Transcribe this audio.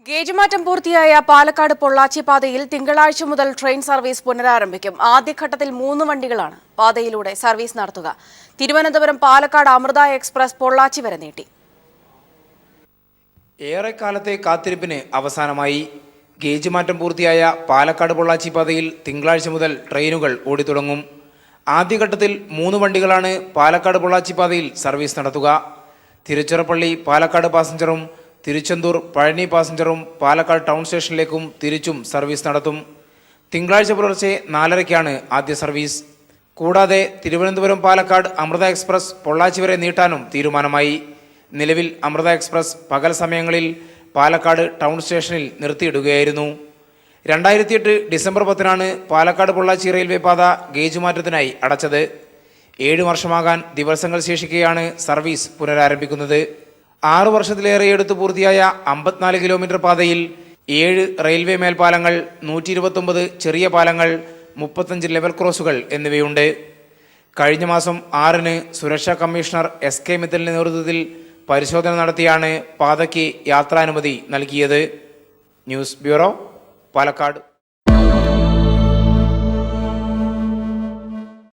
Gauge പൂർത്തിയായ പാലക്കാട് പൊള്ളാച്ചി പാതയിൽ തിങ്കളാഴ്ച മുതൽ ട്രെയിൻ സർവീസ് പുനരാരംഭിക്കും. ആദ്യഘട്ടത്തിൽ 3 വണ്ടികളാണ് പാതയിലൂടെ സർവീസ് നടത്തുക. തിരുവനന്തപുരം പാലക്കാട് അമൃത എക്സ്പ്രസ് പൊള്ളാച്ചി വരെ നീട്ടി. ഏറെക്കാലത്തെ കാത്തിരിപ്പിന് അവസാനമായി. ഗേജ് മാറ്റം പൂർത്തിയായ പാലക്കാട് പൊള്ളാച്ചി പാതയിൽ തിങ്കളാഴ്ച മുതൽ ട്രെയിനുകൾ ഓടിത്തുടങ്ങും. ആദ്യഘട്ടത്തിൽ 3 വണ്ടികളാണ് പാലക്കാട് പൊള്ളാച്ചി പാതയിൽ സർവീസ് നടത്തുക. തിരുച്ചിറപ്പള്ളി പാലക്കാട് പാസഞ്ചറും തിരുച്ചെന്തൂർ പഴനി പാസഞ്ചറും പാലക്കാട് ടൗൺ സ്റ്റേഷനിലേക്കും തിരിച്ചും സർവീസ് നടത്തും. തിങ്കളാഴ്ച പുലർച്ചെ 4:30-ക്കാണ് ആദ്യ സർവീസ്. കൂടാതെ തിരുവനന്തപുരം പാലക്കാട് അമൃത എക്സ്പ്രസ് പൊള്ളാച്ചി വരെ നീട്ടാനും തീരുമാനമായി. നിലവിൽ അമൃത എക്സ്പ്രസ് പകൽ സമയങ്ങളിൽ പാലക്കാട് ടൗൺ സ്റ്റേഷനിൽ നിർത്തിയിടുകയായിരുന്നു. 2008 ഡിസംബർ 10-നാണ് പാലക്കാട് പൊള്ളാച്ചി റെയിൽവേ പാത ഗേജ് മാറ്റത്തിനായി അടച്ചത്. 7 വർഷമാകാൻ ദിവസങ്ങൾ ശേഷിക്കെയാണ് സർവീസ് പുനരാരംഭിക്കുന്നത്. 6 വർഷത്തിലേറെ എടുത്ത് പൂർത്തിയായ 54 കിലോമീറ്റർ പാതയിൽ 7 റെയിൽവേ മേൽപ്പാലങ്ങൾ, 129 ചെറിയ പാലങ്ങൾ, 35 ലെവൽ ക്രോസുകൾ എന്നിവയുണ്ട്. കഴിഞ്ഞ മാസം 6-ന് സുരക്ഷാ കമ്മീഷണർ SK മിത്തലിന്റെ നേതൃത്വത്തിൽ പരിശോധന നടത്തിയാണ് പാതയ്ക്ക് യാത്രാനുമതി നൽകിയത്. News bureau, Palakkad.